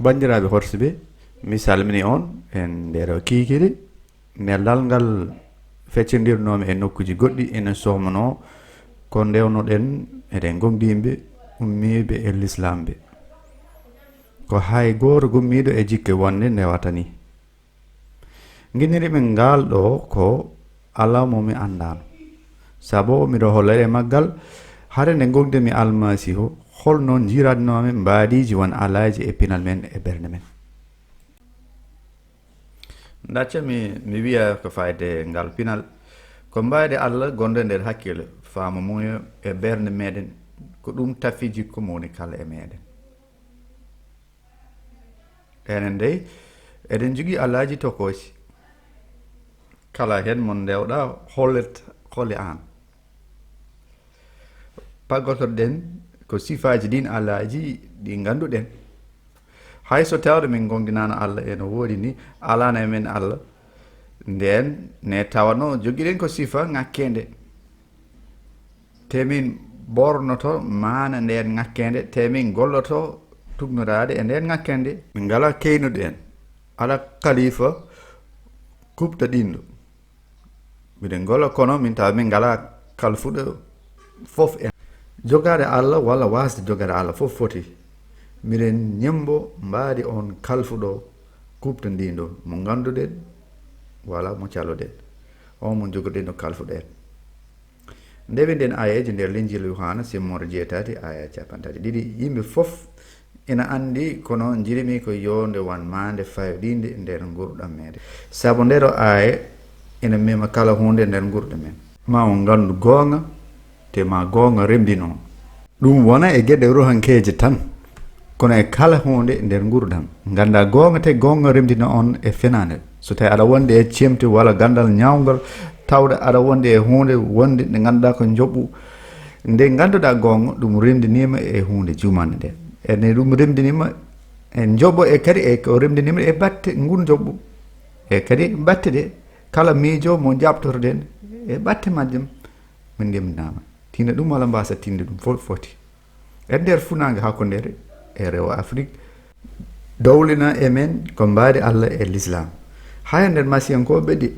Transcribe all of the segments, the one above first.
Banndiraaɓe horsiɓe, mi salmini on en nder kiikiri neldal ngal feccindirnomi e nokkuji goɗɗi ene sohmano ko ndewnoɗen eɗen gomdimɓe ummiɓe e l'islam ɓe ko hay goto gummiɗo e jikke wonde ndewata ni. Guinniriɓe ngal ɗo ko Alla momi anndaano, sabo miɗo hollere maggal hade nde gogdemi almasiho holno jiratnomi mbaadiji won alaji e pinal men e ɓernde men. Dacca mi wiya ko fayde ngal pinal ko mbaadi Allah gonɗo nder hakkille faama muyo e ɓernde meɗen ko ɗum tafi jikko mowoni kala e meɗen. Enen dey eɗen jogui alaji tokosi kala hen mon ndewɗa holle an paggotoɗen ko sifaji ɗin alaji ɗi ganduɗen. Hay so tawde min gongdinano Allah eno woodi ni alano e men Allah nden ne tawano joguiɗen ko sifa ngakkende temin bornoto mana nden ngakkende temin golloto tugnorade e nden ngakkende min ngala keynuɗo en ala khalifa kupta ɗinɗo miɗen golla kono min tawa min ngala kalfuɗo fof en jogade Allah walla wasde jogade Allah fof foti miɗen ñembo mbaadi on kalfuɗo kupta ndiɗo mo ganduɗen wala mo caloɗen on mo jogoɗen no kalfuɗen. Ndewi nden ayaji nder linjil Yohana simmore 7 aya 52 yimɓe fof ina andi kono jirimi ko yonde wan mande fayɗinde nder gurɗam meɗen saabu ndero aya ina mema kala hunde nder gurɗe men ma on gandu gonga te ma gonga remdino ɗum wona e gueɗe ruhankeje tan kono e kala hunde nder gurdam ganda gonga te gonga remdino on e fenade so tawi aɗa wonde e cemte walla gandal ñawgal tawde aɗa wonde e hunde wonde nde ganduɗa ko joɓɓu nde ganduɗa gonga ɗum remdinima e hunde jumande nde ene ɗum remdinima en joɓɓo e kadi e ko remdinima e batte ngun joɓɓu e kadi batte ɗe kala miijo mo jabtotoɗen e batte majjum min ndemdinama tina ɗum walla mbasa tinde ɗum fof foti e nder funage hakkundere e rewo Afrique dowlina e men ko mbaadi Allah e l'islam hay nder masiyankoɓe ɗi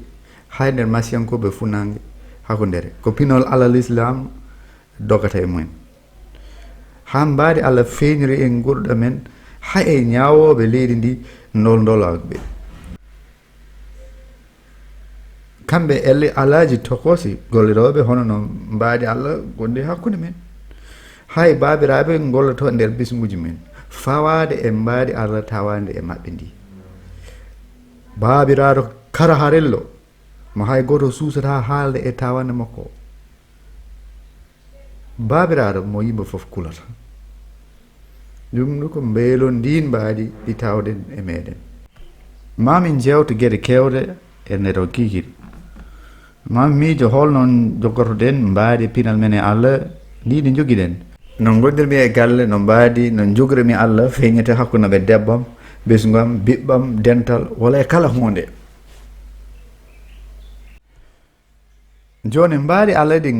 hay nder masiyankoɓe funange hakkundere ko pinol Allah l'islam dogata e mumen ha mbaadi Allah feeñiri en gurɗa men hay e ñawoɓe leydi ndi ndolɗolaɓe kamɓe elle alaji tokosi golliroɓe hono no mbaadi Allah gondi hakkude men hay babiraɓe golloto nder bismuji men fawade e mbaadi Allah tawande e mabɓe ndi babiraɗo kara harello mo hay goto susata haalde e tawande makko babiraɗo mo yimɓe foof kulata ɗum ɗo ko mbeelo ndin mbaadi ɗi tawden e meɗen mamin jewta gueɗe kewɗe e nder o kikiɗi mami miijo holnon joggotoɗen mbaadi pinal men e Allah ndi ɗi joguiɗen no gondirmi e galle no mbaadi no jogorimi Allah feeñete hakkude debbam besgam biɓɓam dental walla e kala hunde joni mbaadi Allah ɗi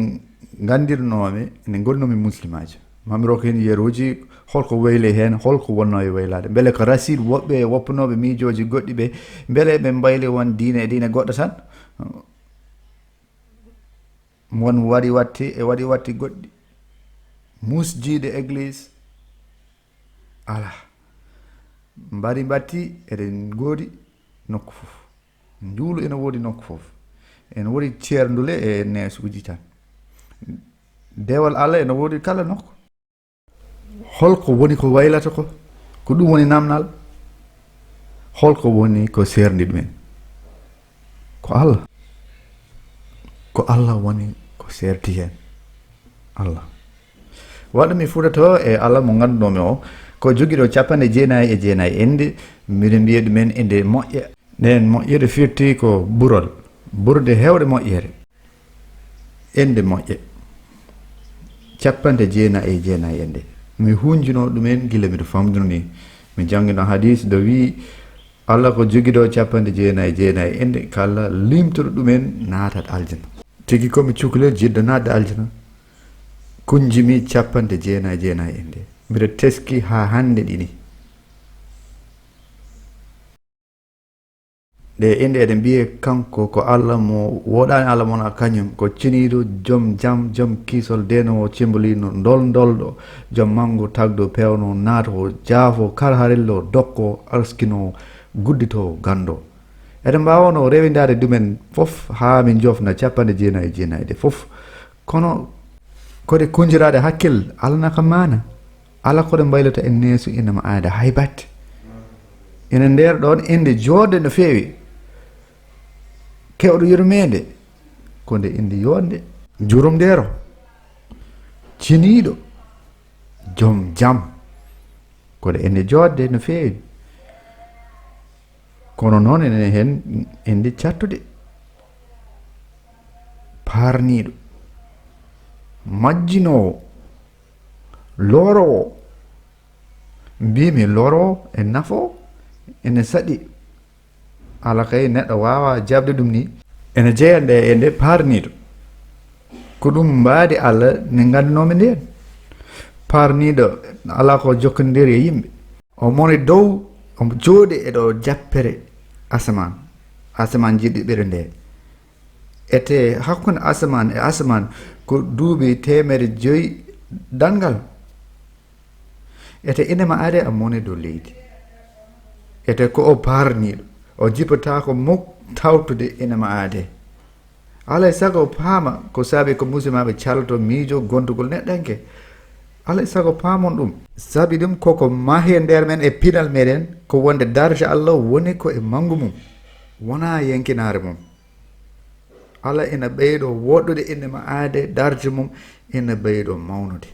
gandirnomi ene gonnomi muslimaji mami roko hen yeruji holko weyle hen holko wonno e waylade beele ko Rachid woɓɓe woppanoɓe miijoji goɗɗi ɓe beele ɓe mbayli won diine e diine goɗɗo tan won waɗi watti goɗɗi musjiide église ala mbaɗi batti eɗen goodi nokku fof njuulu ene woodi nokku fof ene woodi ceerdule e nesuji tan dewal Allah ene woodi kala nokku holko woni ko waylata ko ɗum woni namnal holko woni ko serndi ɗumen ko Allah woni ko serti hen Allah waɗumi fuɗato e Allah mo gandunomi o ko joguiɗo 99 ende miɗen mbiya ɗumen ende moƴƴe nden moƴƴere firti ko burol burde hewde moƴƴere ende moƴƴe 99 ende mi hunjino ɗumen gila miɗo famduno ni mi jangguino hadis do wi Allah ko joguiɗo 99 ende kala limtoɗo ɗumen natat aljana tigi komi cukalel jiɗɗo nadde aljana kunjimi 99 ende mbiɗa teski ha hande ɗini nde inde eɗen mbiye kanko ko Allah mo woɗani Allah mona kañum ko ciniɗo joom jam joom kiisol denowo cimbolino dolɗo joom mango tagdo pewno naato jaafo kala harello dokko askino guddito gando eɗen mbawano rewidade ɗumen fof ha min jofna 99 ɗe fof kono kode kunjirade hakkille Allah naka mana ala koɗe mbaylata en neesu inama aada hay batte ene nder ɗon inde jodde no feewi kewɗo yurmede ko nde inde yonde jurumdero ciniɗo joom jam koɗe inde jodde no feewi kono noon ene hen inde cattude parniɗo majjinowo lorowo mbimi lorowo e nafo ene saɗi ala kay neɗɗo wawa jabde ɗum ni ene jeeya nde e nde parniɗo ko ɗum mbaadi Allah ne gandanomi nden parniɗo ala ko jokkodiri e yimɓe o moni dow omo jooɗi eɗo jappere asaman jiɗɗiɓere nde ete hakkude asaman e asaman ko duuɓi 500 dangal ete inema are a moni dow leydi ete ko o parniɗo o jippatako muk tawtude inema aade alay sago paama ko saabi ko musimaɓe calto miijo gontugol neɗɗanke alay sago paamon ɗum saabi ɗum koko mahi nder men e pinal meɗen ko wonde darja Allah woni ko e mangu mum wona yenkinare mum Allah ina ɓeyɗo woɗɗude indema aade darja mum ina ɓeyɗo mawnude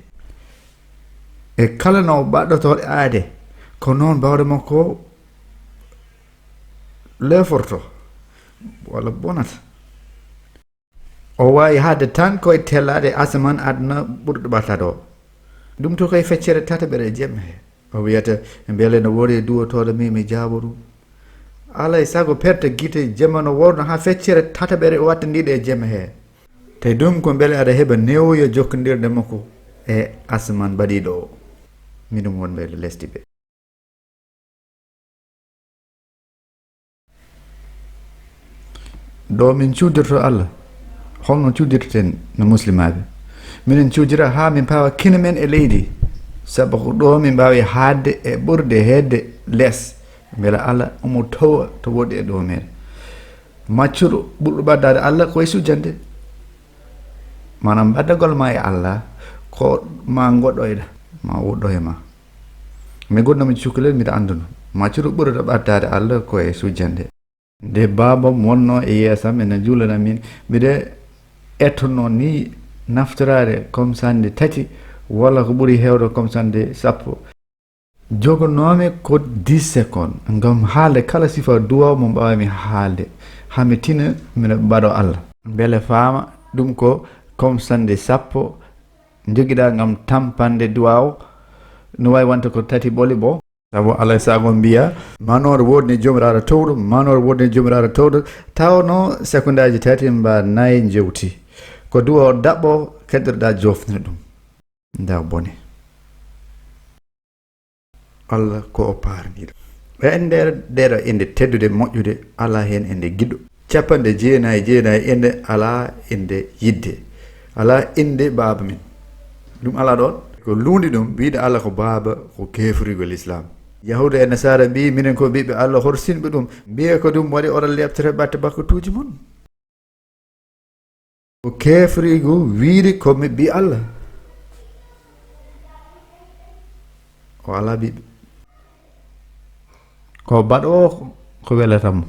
e kala no baɗɗotoɗe aade ko noon bawde makko leforto walla bonata o wawi hadde tan koye tellade asaman aduna ɓurɗo ɓattade o ɗum to koye feccere tataɓere e jemme he o wiyata beele no wori duwotoɗo mi jaabo ɗum alay sago perte guite jemma no worno ha feccere tataɓere watta ndiɗe e jemme he te ɗum ko beele aɗa heeɓa newoyo jokkodirde makko e asaman mbaɗiɗo o miɗum won beele lesdi ɓe ɗo min cuddirto Allah holno cuddirten no muslimaɓe minen cudira ha min pawa kina men e leydi sabu ko ɗo min mbawi haadde e ɓurde hedde less beela Allah omo towa to woɗɗi e ɗo meɗen maccuɗo ɓurɗo ɓaddade Allah koye sujjande manam ɓaddagol ma e Allah ko ma goɗɗoyɗa ma woɗɗo e ma mi goɗɗomi cukalel mbiɗa anduno maccuɗo ɓurɗo ɓaddade Allah koye sujjande nde babam wonno e yeesam ene juulana min mbiɗa ettono ni naftorade comme sande 3 walla ko ɓuuri hewde comme sande 10 jogonomi ko 10 secondes gam haalde kala sifa duwaw mo mbawmi haalde hami tina mbiɗa mbaɗo Allah beele faama ɗum ko comme sande 10 joguiɗa gam tampande duwaw no wawi wonta ko 3 ɓoli bo sabu alay sago mbiya manore wodni jomiraɗo towɗo manore wodni jomiraɗo towɗo tawno seconde aji 3 mba 4 jewti ko duwa o daɓɓo keddotoɗa jofnire ɗum nda bone Allah ko o parniɗo e nder ɗeɗo inde teddude moƴƴude ala hen inde giɗɗo 99 inde ala inde yidde ala inde baaba min ɗum ala ɗon ko lundi ɗum wiide Allah ko baaba ko kefrugol islam yahuda e nasara mbi minen ko ɓiɓɓe Allah hoto sinɓe ɗum mbiye ko ɗum waɗi oɗon lebtere batte bakkatuji mon ko kefrigo wiide komi ɓi Allah o ala ɓiɓɓe ko baɗo ko welatamo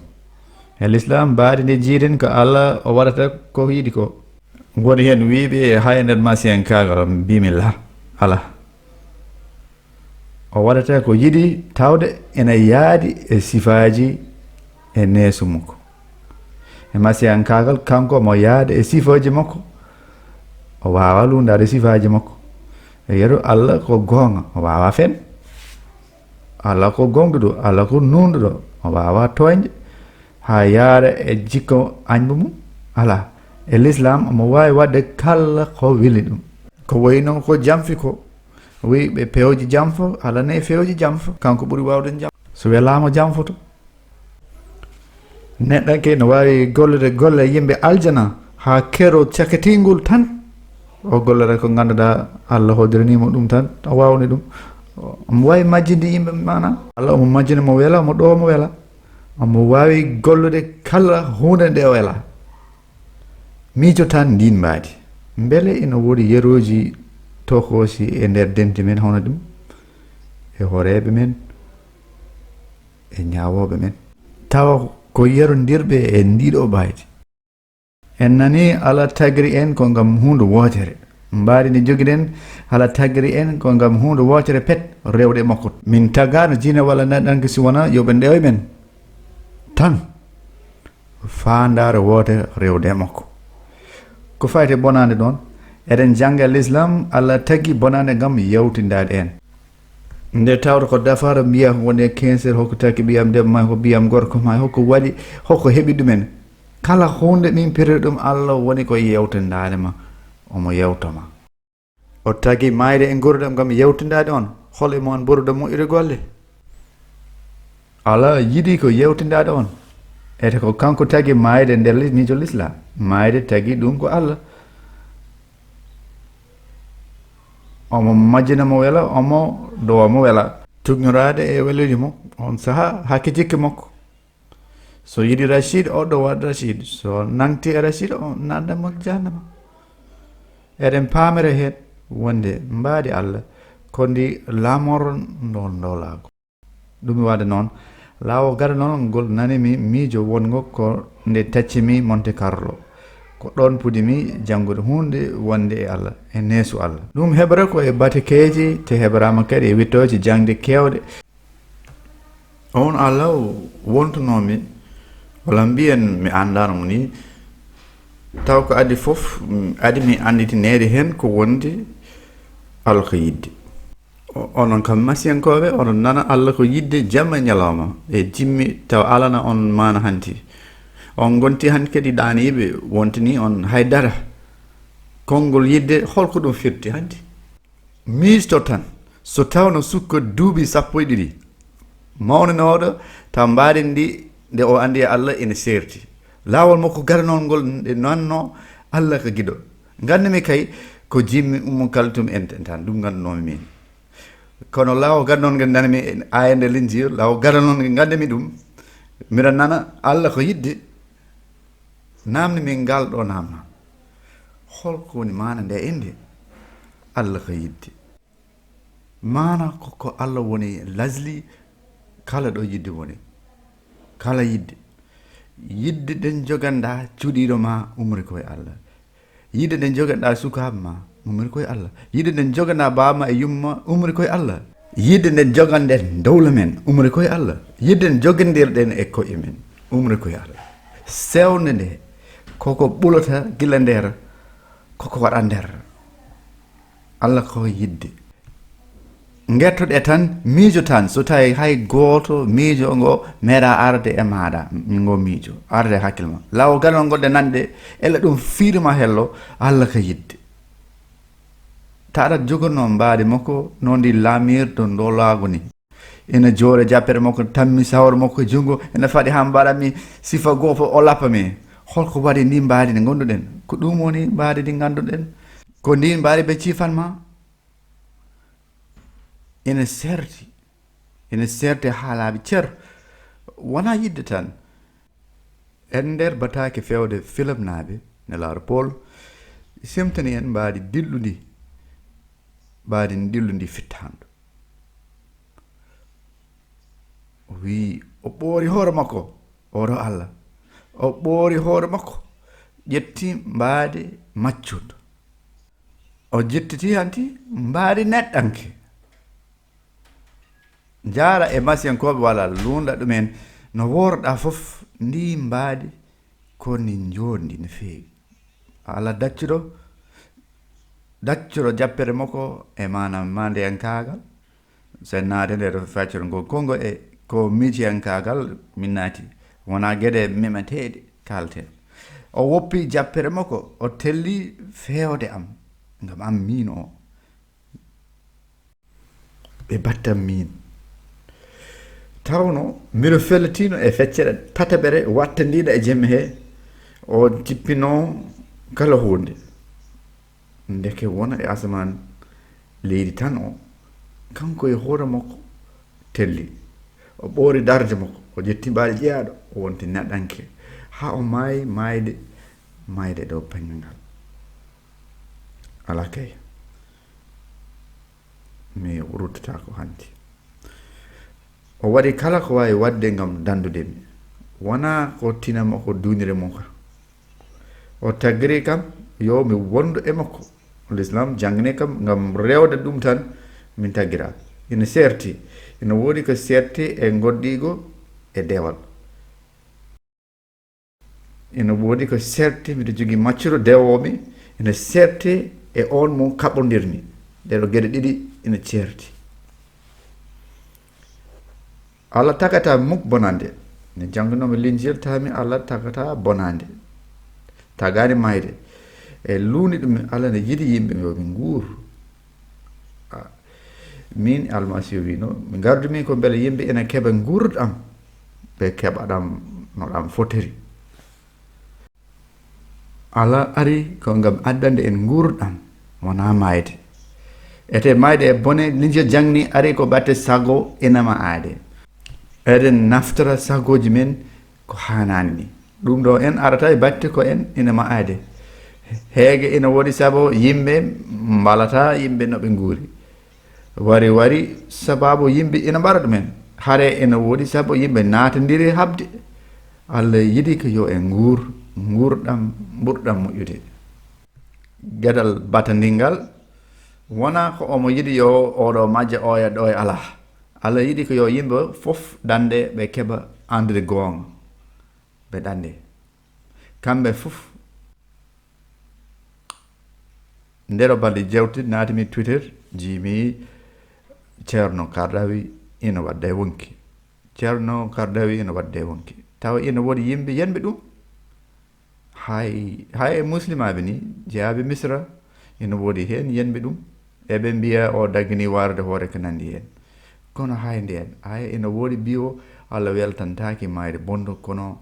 e l'islam mbaadi nde jiiden ko Allah o waɗata ko yiiɗi ko goni hen wiiɓe ha e nder masien kagal mbimillah ala o waɗata ko yiɗi tawde ene yaadi e sifaji e neesu makko e masiyan kagal kanko mo yaade e sifaji makko o wawa lundade sifaji makko e yeru Allah ko gonga o wawa fen Allah ko gonɗuɗo Allah ko nunɗuɗo o wawa toñde ha yaara e jikko añba mum ala e l'islam omo wawi wadde kala ko weli ɗum ko wayi noon ko jamfi ko wi ɓe pewji jamfo ala ne fewji jamfo kanko ɓuuri wawde jam so welama jamfoto neɗɗanke no wawi golle yimɓe aljana ha kero cakatingol tan o gollere ko ganduɗa Allah hoddiranimo ɗum tan o wawni ɗum omo wawi majjinde yimɓe mana Allah omo majjina mo wela omo ɗo mo wela omo wawi gollude kala hunde nde o wela miijo tan ndin mbaadi beele ina woodi yeroji tokosi e nder denti men hono ɗum e horeɓe men e ñawoɓe men tawa ko yerodirɓe e ndiɗo baydi en nani ala tagri en ko gam hunde wotere mbaadi nde joguiɗen ala tagri en ko gam hunde wotere pet rewde makko min taggano jina walla neɗɗanke si wona yoɓe ndewa men tan fandare wote rewde makko ko fayte bonande ɗon eɗen jangga l'islam Allah taggi bonande gam yewtindade en nde tawta ko dafara mbiya woni 15 hokko taki ɓiyam debbo ma ko mbiyam gorko ma hokko waɗi hokko heeɓi ɗumen kala hunde min piriri ɗum Allah woni ko yewtindade ma omo yewtoma o taggi mayde e gurdam gam yewtindade on hol emo on ɓurda moƴƴude golle Allah yiɗi ko yewtindade on ete ko kanko taggi mayde nder miijo l'islam mayde taggi ɗum ko Allah omo majjina mo wela omo dowa mo wela tugnorade e weluji mo on saaha hakke jikki makko so yiɗi Rachid o ɗo waɗ Rachid so nangti e Rachid o nandamo jahannama eɗen pamere hen wonde mbaadi Allah ko ndi lamor ndon dowlago ɗum wade noon lawo gada noon ngol nanimi miijo wongo ko nde taccimi Monte Carlo ko ɗon pudimi janngude hunde wonde e Allah e neesu Allah ɗum heɓra ko e batikeji te heɓrama kadi e wittoji jangde kewɗe on Allah wontunomi walla mbiyen mi anndaano mo ni taw ko adi fof adi mi anditinede hen ko wonde Allah ko yidde onon kam masiyankoɓe onon nana Allah ko yidde jamma ñalawma e jimmi taw alana on mana hanti on gonti han kadi ɗaniɓe wontini on haydara konngol yidde holko ɗum firti hanti miisto tan so tawno sukka duuɓi 12 mawninoɗo taw mbaɗen ndi nde o andi Allah ene serti lawol makko garanol ngol nde nanno Allah ko guiɗo gandumi kay ko jimmi kaltum en tan ɗum gandunomi min kono lawo gadnon ngel nanami ayende linjir lawo garanon ngel gandumi ɗum mbiɗa nana Allah ko yidde namni min ngal ɗo namna holko woni mana nde inde Allah ko yidde mana ko Allah woni lasli kala ɗo yidde woni kala yidde den joganda cuɗiɗo ma umri koye Allah yidde den joganda sukaɓe ma umri koye Allah yidde den joganda bama e yumma umri koye Allah yidde den joganden dowla men umri koye Allah yidde den jogandirɗen e koye men umri koye Allah sewnde nde koko ɓulata gila nder koko waɗa nder Allah ko yidde gettoɗe tan miijo tan so tawi hay goto miijo ngo meeɗa arde e maɗa ngo miijo arde e hakkille ma lawo galol goɗɗe nanɗe ela ɗum fiirima hello Allah ko yidde ta aɗa jogonno mbaadi makko noon ndi laamirdo ndolago ni ina jooɗe jappere makko tammi sawre makko e junngo ene faɗi ha mbaɗanmi sifa goo fof o lappami holko waɗi ndi mbaadi ndi gonduɗen ko ɗum woni mbaadi ndi ganduɗen ko ndi mbaadi ɓe cifanma ene serti haalaaɓe cer wona yidde tan en nder batake fewde film naaɓe nelaaro Paul semtani en mbaadi dillundi fittandu o wi o ɓoori hoore makko oɗo Allah o ɓoori hoore makko ƴetti mbaadi maccudo o jettiti hanti mbaadi neɗɗanke jara e masiyankoɓe walla lunda ɗumen no worɗa fof ndi mbaadi ko ni jondi no feewi Allah daccuɗo jappere makko e manam mandiyankagal sen naade nder faccere ngo kongo e ko miijiyankagal min naati wona gueɗe memeteɗe kalten o woppi jappere makko o telli fewde am ngam am min o ɓe battam min tawno mbiɗo felletino e feccere tataɓere wattandiɗa e jemme he o jippino kala hunde ndeke wona e asaman leydi tan o kanko e hoore makko telli o ɓoori darde makko o ƴetti mbaali ƴeeyaɗo o wonti neɗɗanke ha o maayi mayde dow banggue ngal ala kay mi ruttata ko hanti o waɗi kala ko wawi wadde gam dandudemi wona ko tinama ko dunire mum ka o taggiri kam yo mi wondu e makko l'islam jangni kam gam rewde ɗum tan min taggira ina serti ina woodi ko serti e goddigo e dewal ina woodi ko serti mbiɗa jogui maccuɗo dewomi ina serti e on mo kaɓodirmi ɗeɗo gueɗe ɗiɗi ina certi Allah tagata muk bonande ne jangnomi linjil tami Allah tagata bonande tagani mayde e luuni ɗum Allah ne yiɗi yimɓe yoɓe nguur min almasihu wino mi gardumi ko beele yimɓe ene keeɓa gurdam ɓe keɓaɗam no ɗam fotiri Allah ari ko gam addande en gurdam wona mayde ete mayde e bone linjil jangni ari ko batte sago enama aade eɗen naftara sagoji men ko hanani ni ɗum ɗo en arata e batte ko en enama aade heege ina woodi saabu yimɓe mbalata yimɓe noɓe guuri wari sababu yimɓe ina mbaɗa ɗumen hare ina woodi saabu yimɓe natodiri habde Allah yiɗi ko yo en gurɗam ɓurɗam moƴƴude gueɗal batadingal wona ko omo yiɗi yo oɗo majja oya ɗo e ala Allah yiɗi ko yo yimɓe fof dande ɓe keeɓa andude gonga ɓe dande kamɓe fof ndero balɗe jewte natimi Twitter jimi ceerno Kardawi ina wadde wonki ceerno Kardawi ina wadde wonki tawa ina woodi yimɓe yenɓe ɗum hay e muslimaɓe ni jeeyaɓe Misra ina woodi hen yenɓe ɗum eɓe mbiya o daggini warde hoore ko nandi hen kono hay nden ina woodi biwo Allah weltantaki mayde bonɗo kono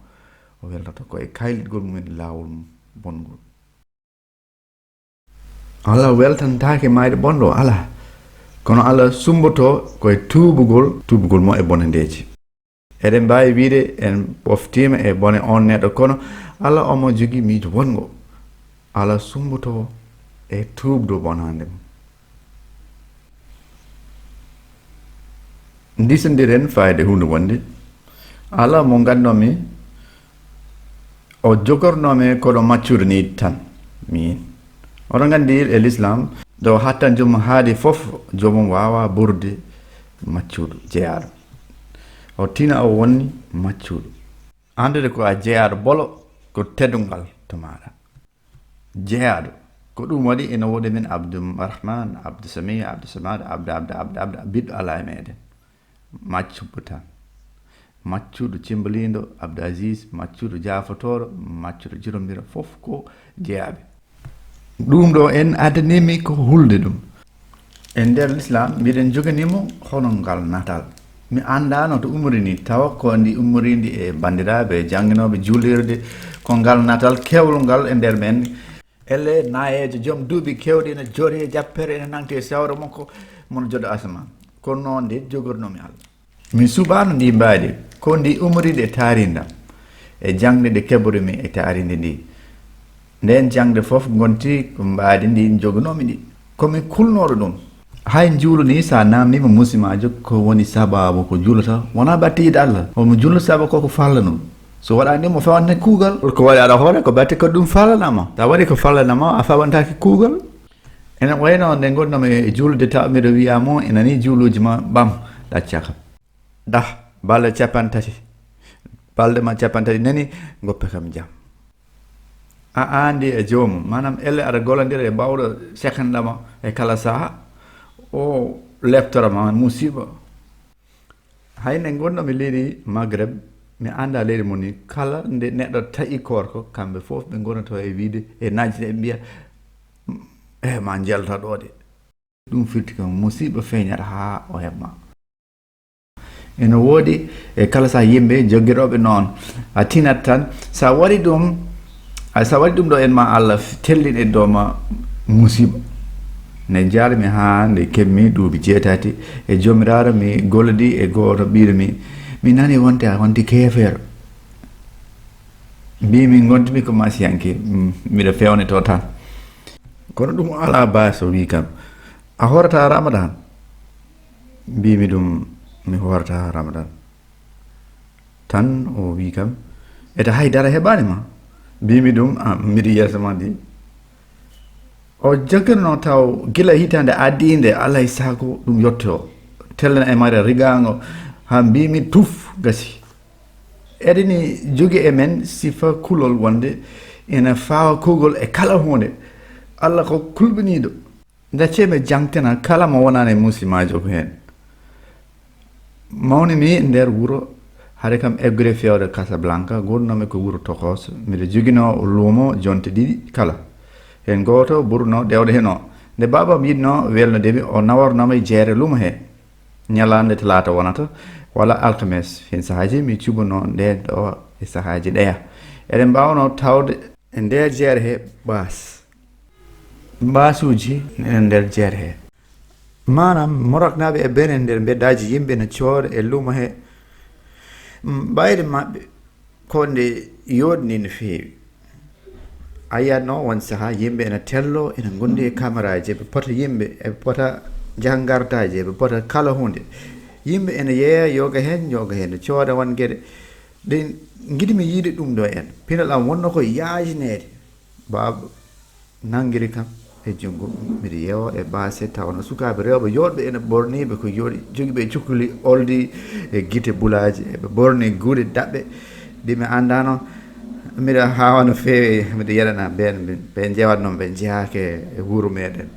o weltata ko e kaylitgol mumen lawol mum bongol Allah weltantaki mayde bonɗo ala kono Allah sumboto koye tubugol mo e bonandeji eɗen mbawi wiide en ɓoftima e bone on neɗɗo kono Allah omo jogui miijo wongo Allah sumboto e tubdo bonande mum disodiren fayde hunde wonde Allah mo gannomi o jogornomi koɗo maccude ni tan min oɗon gandi e l'islam do hattan jomum haadi fof jomum wawa ɓurde maccuɗo jeeyaɗo o tina o wonni maccuɗo andude ko a jeeyaɗo bolo ko teddungal to maɗa jeeyaɗo ko ɗum waɗi ina woodi men Abdourahman Abdousamia Abdousamad abda biɗɗo ala e meɗen maccuɓɓo tan maccuɗo cimbaliɗo Abdou Aziz maccuɗo jaafotoɗo maccuɗo jiromira fof ko jeeyaɓe ɗum ɗo en addanimi ko hulde ɗum e nder l'islam mbiɗen joganimo hono ngal natal mi anndaano to umri ni tawa ko ndi umridi e bandiraɓe jangginoɓe juulirde ko ngal natal kewlo ngal e nder men elle nayejo joom duuɓi kewɗi ene joori e jappere ene nangte e sawra makko mono joɗo asaman kono noon nde jogornomi Allah mi suɓano ndi mbaadi ko ndi umride e taarindam e jangde nde keɓorimi e taarinde ndi nden jangde fof gonti ko mbaadi ndi jognomi ɗi komi kulnoɗo ɗum hay juulo ni sa namnima musimajo ko woni sababu ko juulata wona batte yiide Allah omo jullo sababu koko falla ɗum so waɗani mo fawante kuugal ko waɗi aɗa hoore ko batte ko ɗum fallanama ta waɗi ko fallanama a fawantaki kuugal ene wayno nde gonnomi e juulde taw mbiɗo wiyamo enani juuluji ma ɓam ɗacca kam da balɗe capantati balɗe ma capantati nani goppe kam jaam a andi e joomum manam elle aɗa gollodira e mbawɗo sekanɗama e kala saaha o leptorama musiba hay nde gonnomi leydi Maghreb mi anda leydi mo ni kala nde neɗɗo taƴi korko kamɓe fof ɓe gonato e wiide e najde ɓe mbiya ma jelta ɗo de ɗum firti kam musiba feeñata ha o heɓma ene woodi e kala sa yimɓe joggiroɓe noon a tinat tan sa waɗi ɗum ɗo en ma Allah tellin e dow ma musiba nde jarmi ha nde kemmi duuɓi 7 e jomiraɗo mi gollodi e goto ɓiɗo mi nani wonti keefeero mbimi gontimi ko masiyanke miɗo fewne to tan kono ɗum ala base o wi kam a horata ramadan mbimi ɗum mi horata ramadan tan o wi kam eta haydara heɓani ma mbimi ɗum mbiɗo yeeso ma di o jagganno taw gila hitande addinde alay sago ɗum yetto tellana e mare rigango ha mbimi tuf gasi eɗeni jogi e men sifa kulol wonde ina fawa kugol e kala hunde Allah ko kulɓiniɗo dacceme jangtena kala mo wonani musimajo ko hen mawni mi nder wuro haade kam eggure fewde Casablanca gonnomi ko wuro Tokos mbiɗa jogino luumo jonte ɗiɗi kala hen goto ɓurno ɗewde hen o nde babam yiɗno welnodemi o nawarnoma e jeere luumo he ñalande talata wonata walla alkames hen sahaji mi cuɓano nden ɗo e sahaji ɗeya eɗen mbawno tawde e nder jeere he mbasuji enen nder jeere he manam moroknaɓe e bene nder beddaji yimɓe ne cooda e luumo he ɓayde maɓɓe ko nde yoɗni no feewi a yiyatno won saaha yimɓe ene tello ene gondi e camaraji eɓe pota yimɓe eɓe pota jangardaji eɓe pota kala hunde yimɓe ene yeeya yoga hen ne cooda won gueɗe ɗen guiɗimi yiide ɗum ɗo en pinal am wonno ko yaajinede baba nanguiri kam e jungo mbiɗa yeewa e base tawno sukaɓe rewɓe yoɗɓe ene ɓorniɓe ko joguiɓe cukkuli oldi e guite bulaji eɓe ɓorni guuɗe daɓɓe ɗimi anndaano mbiɗa hawa no feewi mbiɗa yeɗana ɓe jewatnoon ɓe jeyake e wuuro meɗen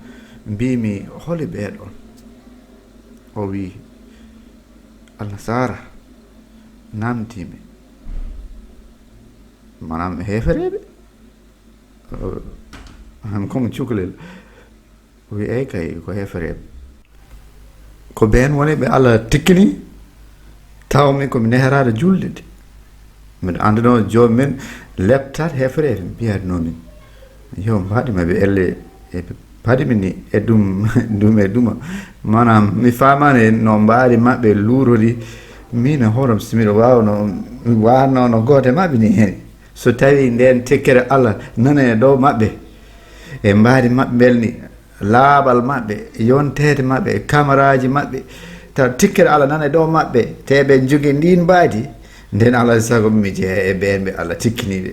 mbimi holi ɓeɗon o wi Allah sara namtimi manam hefereɓe komi cukalel wi eyi kay ko hefereɓe ko ɓen woni ɓe Allah tikkini tawmi komi neheraɗo julde de mbiɗa andano jomumen leptat hefereɓe mbiyatnomin yo mbaɗima ɓe elle eɓe paɗimi ni e ɗum manam mi famani no mbaari maɓɓe luurori min horom simiɗo wawno no goote maɓɓe ni hen so tawi nden tekkere Allah nana e dow maɓɓe e mbaari maɓɓe belni laaɓal maɓɓe yontede maɓɓe e camaraji maɓɓe taw tikkere Allah nana e dow maɓɓe te ɓe jogui ndin mbaadi nden Allah sago mi jeeya e ɓen ɓe Allah tikkiniɓe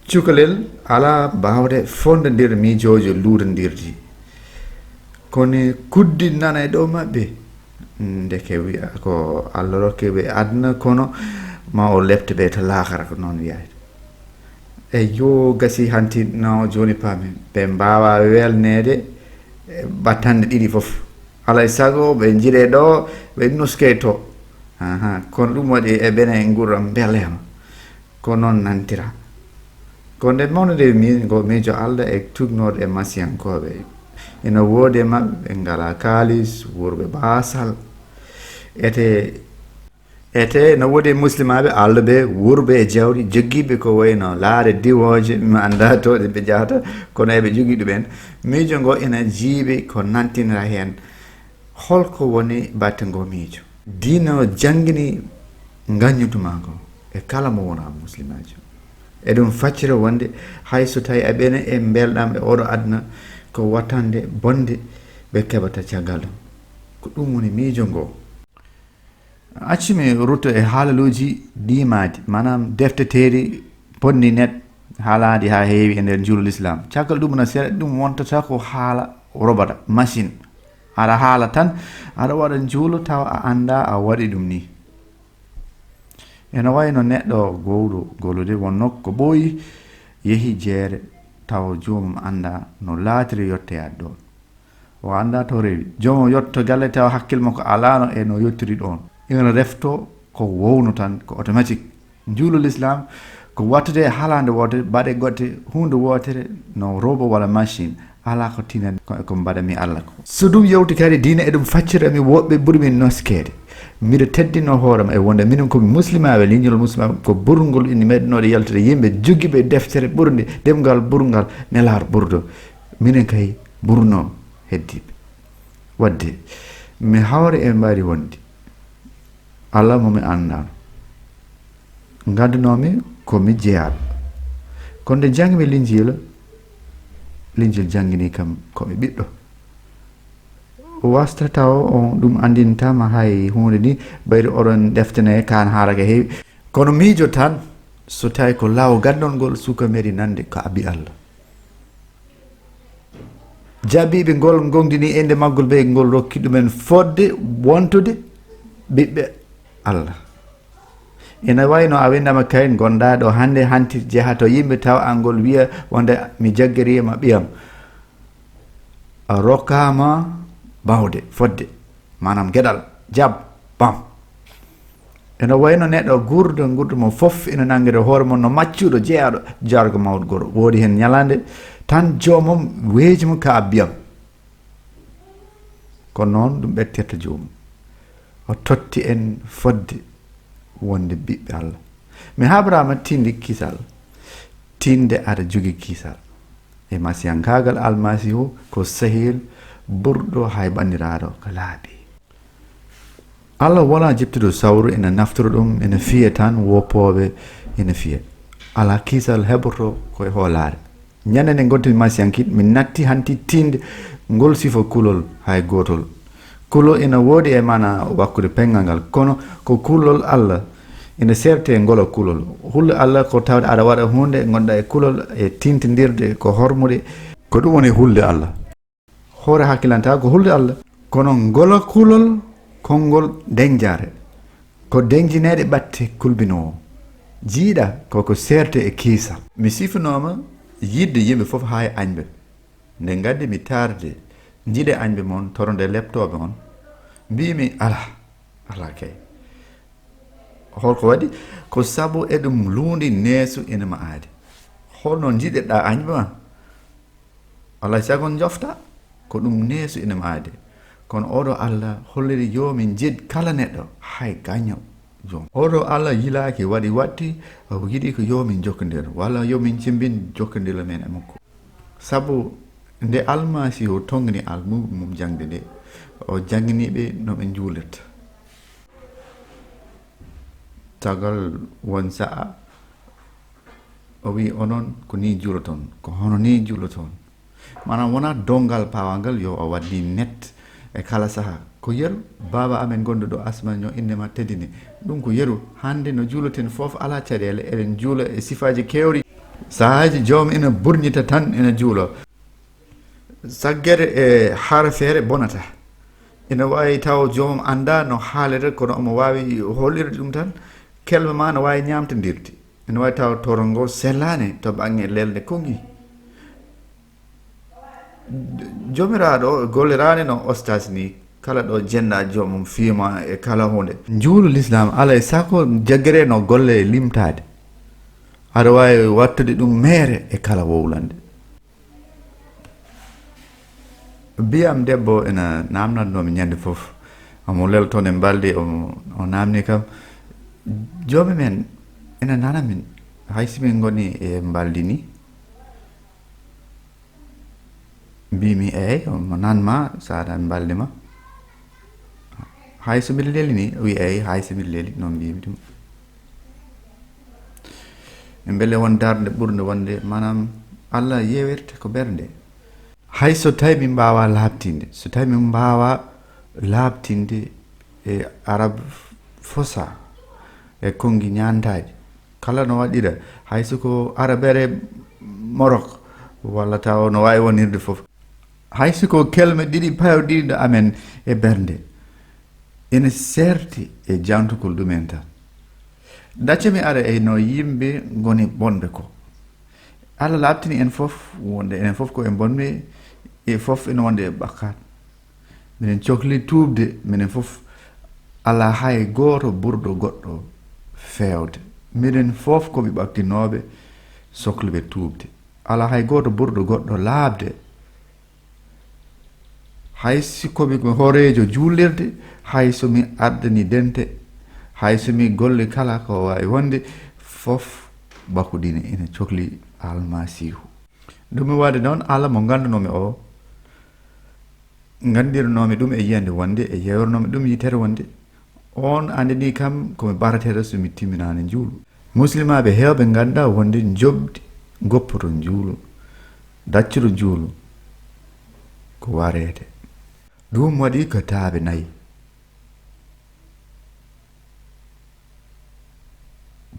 cukalel ala bawde fondodir miijojo luurodirdi kono kuddi nana e dow maɓɓe ndeke wiya ko Allah rokkiɓe aduna kono ma o lefte ɓe to laakara ko noon wiyayde e yo gasi hanti no joni paami ɓe mbawa welnede battande ɗiɗi foof alay sago ɓe jiiɗe ɗo ɓe nuske to kono ɗum waɗi e ɓene gurram belema ko noon nantira ko nde mawnude min ko miijo Allah e tugnode e masiyankoɓe ina woodi e maɓɓe ɓe ngala kalis wurɓe basal ete no woodi e muslimaɓe Allah ɓe wurɓe e jawɗi joggiɓe ko wayno laare diwoje mi anda to ɗe ɓe jahata kono eɓe jogui ɗumen miijo ngo ina jiiɓi ko nantinira hen holko woni batte ngo miijo diina o jangguini gaññutuma ko e kala mo wona muslimajo eɗum faccira wonde hayso tawi aɓene e belɗam e oɗo aduna ko wattande bonde ɓe keɓata caggal ɗum ko ɗum woni miijo ngo accumi rutto e haalaluji ɗimadi manam defteteeri bonni net haaladi ha heewi e nder juulul islam caggal ɗum no seeɗa ɗum wontata ko haala robata machine aɗa haala tan aɗa waɗa juulo taw a anda a waɗi ɗum ni ene wayno neɗɗo gowɗo golude wonno ko ɓooyi yeehi jeere taw joomum anda no laatiri yetteyade ɗon o anda to rewi joomum yetto galle taw hakkille makko alano e no yettiri ɗon ina refto ko wowno tan ko automatique juulol ko wattude haalande wotere baɗe goɗɗe hunde wotere no robo walla machine ala ko tinani ko mbaɗami Allah ko so ɗum yewti kadi diina e ɗum faccirami woɓɓe ɓuuri min noskede mbiɗa teddino hoorema e wonde minen komi muslimaɓe liñol muslimaɓe ko ɓurgol ina meɗinoɗe yaltude yimɓe joguiɓe deftere ɓurde ɗemgal ɓurgal nelaar ɓurdo minen kay ɓurno heddiɓe wadde mi hawre e mbaɗi wonde Allah momi anndaano gandunomi komi jeeyaɗo kono nde jangmi linjil jangini kam komi ɓiɗɗo wasta taw on ɗum andintama hay hunde ni ɓayde oɗon deftene kan haaraka heewi kono miijo tan so tawi ko law gandol ngol suka meɗi nande ko abi Allah jabiɓe ngol gondini inde maggol ɓe ngol rokki ɗumen fodde wontude ɓiɓɓe Allah ina wayno a windama kayen gonɗa ɗo hande hanti jeeha to yimɓe taw angol wiya wonde mi jaggerima ɓiyam a rokkama bawde fodde manam gueɗal jab bam ene wayno neɗɗo gurdo mo foof ina nanguire hoore mon no maccuɗo jeeyaɗo jargo mawɗo goto woodi hen ñalande tan jomum weeji mum ka abbiyam kono noon ɗum ɓettirta jomum o totti en fodde wonde ɓiɓɓe Allah mi habrama tinde kisal tinde aɗa jogui kisal e masiyankagal almasihu ko sahil ɓurɗo hay bandiraɗo ko laaɓi Allah wala jiptude sawru ene naftoro ɗum ene fiya tan woppoɓe ene fiya ala kisal heɓoto koye hoolare ñande nde gontimi masiyankiɗ min natti hanti tinde ngol sifa kulol hay gotol kulol ene woodi e mana wakkude pengal ngal kono ko kulol Allah ene serte ngolo kulol hulle Allah ko tawde aɗa waɗa hunde gonɗa e kulol e tintidirde ko hormude ko ɗum woni hulde Allah hoore hakkilanta ko hulde Allah kono ngolo kulol konngol deñjare ko deñjinede ɓatte kulbinowo jiiɗa koko serte e kiisa mi sifanoma yidde yimɓe foof ha e añɓe nde gaddi mi tarde jiiɗe añɓe moon torode leptoɓe on mbimi ala kay holko waɗi ko saabu eɗum luundi neesu ina ma aadi holno jiɗeɗa añɓe ma alay sago jofta ko ɗum neesu ina ma aadi kono oɗo Allah holliri yomin jid kala neɗɗo hay gaño jom oɗo Allah yilaki waɗi watti o yiɗi ko yomin jokkodir walla yomin cimbin jokkodira men e makko saabu nde almasihu tongni almuɓe mum jangde nde o janginiɓe noɓe juulirta tagal won sa'a o wi onon ko ni juuloton ko hono ni juuloton manam wona dongal pawangal yo o waddi net e kala saaha ko yeru baba amen gonɗo ɗo asman yo indema teddini ɗum ko yeru hande no juuloten foof ala caɗele eɗen juula e sifaji kewri sahaji joom ina burñita tan ina juulo saggere e haara feere bonata ina wawi taw joomum anda no haalete kono omo wawi hollirde ɗum tan kelme ma no wawi ñamtodirde ina wawi taw toron ngo sellani to ɓange lelde kongi jomiraɗo gollirani no ostas ni kala ɗo jenɗa jomum fiima e kala hunde juulu l'islam alay sako jaggere no golle limtade aɗa wawi wattude ɗum meere e kala wowlande biyam debbo ena namnatnomi ñande foof omo lel toon e mbaldi o namni kam joomi men ena nana min hay simin goni e mbaldi ni mbimi eyyi omo nanma saɗa mbaldi ma hay somi leli ni wi eyyi hay somi leli noon mbimi ɗum e beele won darde ɓurde wonde manam Allah yewirta ko ɓernde hay so tawi min mbawa labtinde so tawi min mbawa labtinde e arab fosa e kongi ñantaji kala no waɗira hay soko arabere Morok walla taw no wawi wonirde foof hay soko kelme ɗiɗi pawɗiɗo amen e ɓernde ene serti e jantugol ɗumen tan daccami ara e no yimɓe goni bonɓe ko Allah labtini en foof wonde enen foof ko e bonɓe e foof ene wonde e bakkat minen cohli tuubde minen foof ala hay goto ɓurɗo goɗɗo fewde minen foof koɓe ɓaktinoɓe sohluɓe tuubde ala hay goto ɓurɗo goɗɗo laabde hay sikkomi ko horejo juulirde hay somi ardani dente hay somi golle kala ko wawi wonde fof bakudine ene cohli almasihu ɗum mi wade noon Allah mo gandunomi o gandirnomi ɗum e yiyande wonde e yewranomi ɗum yitere wonde on andini kam komi barateɗo somi timminani juulu muslimaɓe hewɓe ganda wonde jobdi goppoto juulu daccuɗo juulu ko warede ɗum waɗi ko taaɓe 4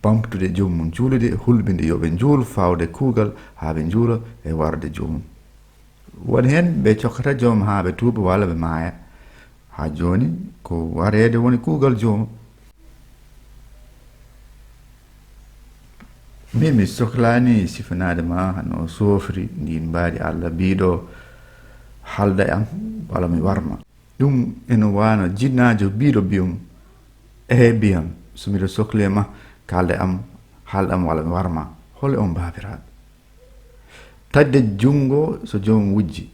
bamtude joomum juulude hulɓinde yoɓe juulu fawde kuugal haa ɓe juula e warde joomum woni hen ɓe cokkata joomum haa ɓe tuuba walla ɓe maaya haa joni ko warede woni kuugal joomum min mi sohlani sifanade ma hano sofri ndin mbaadi Allah mbiɗo halda am walla mi warma ɗum ene wano jinnajo mbiɗo mbiyum mbiyam so miɗo sohli ma kalde am haldam walla mi warma hole on babiraɓe tadde jungo so joomum wujji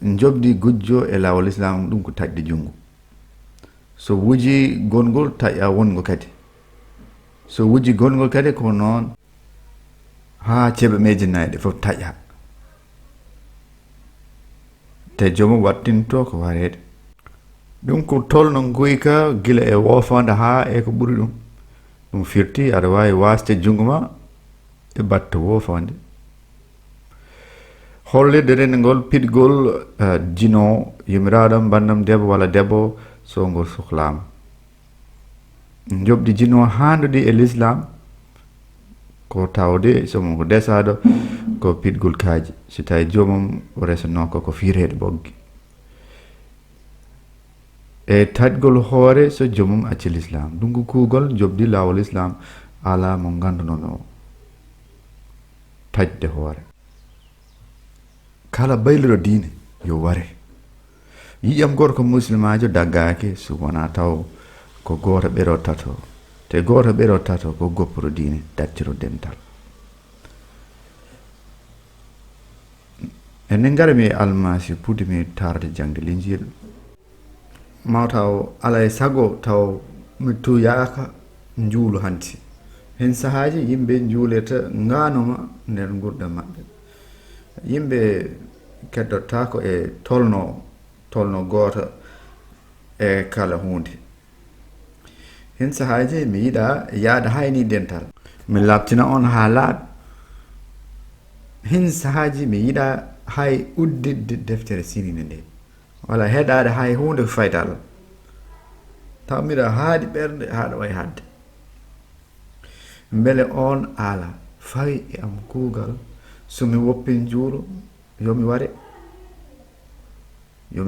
jobdi gujjo e lawol islam ɗum ko tadde jungo so wuji gongol taƴa wongo kadi so wuji gongol kadi ko noon ha ceeɓe mejinnayiɗe fof taƴa te joomum wattinto ko warede ɗum ko tolno guyka gila e wofande ha e ko ɓuuri ɗum firti aɗa wawi wasde jungo ma e batta wofande hollirde rendegol piɗgol jino yimiraɗam bandam debbo walla debbo so ngol sohlama jobdi jino handude e l'islam ko tawde somo ko desaɗo ko piɗgol kaaji so tawi joomum o resano koko fireede boggi e taƴgol hoore so joomum acci l'islam ɗum ko kuugol jobdi lawol islam ala mo gandunomi o taƴde hoore kala bayliɗo diine yo ware yiyam gorko muslimajo daggaki so wona taw ko goto ɓeɗo tato te goto ɓeɗo tato ko gopporo diine dacciro dental enen garmi almasi puddimi tarde jangde linjiɗo mawtaw alay sago taw mi tuyaka juulu hanti hen sahaji yimɓe juuleta ganoma nder gurdam maɓɓe yimɓe keddotako e tolno goto e kala hunde hen sahaji mi yiɗa yaada hayni dental mi labtina on ha laaɓi hen sahaji mi yiɗa hay uddidde deftere sinine nde walla heɗade hay hunde ko fayta Allah taw mbiɗa haaɗi ɓerde haɗa way hadde beele on ala fawi e am kuugal somi woppin juulo yomi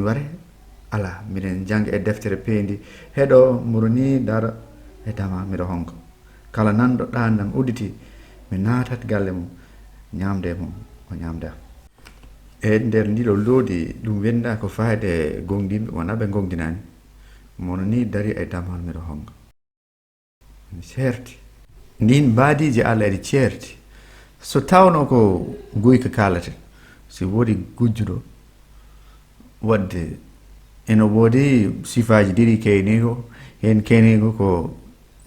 ware ala miɗen jangga e deftere peendi heɗo muro ni dara e dama miɗo honka kala nanɗo ɗandam udditi mi natat galle mum ñamde mum o ñamda e nder ndiɗo loodi ɗum wenda ko fayde gongdinɓe wona ɓe gongdinani mono ni dari e damal miɗo honga mi certi ndin baadiji Allah eɗi certi so tawno ko guyka kalate si woodi gujjuɗo wadde ene woodi sifaji ɗiɗi keynigo hen keynigo ko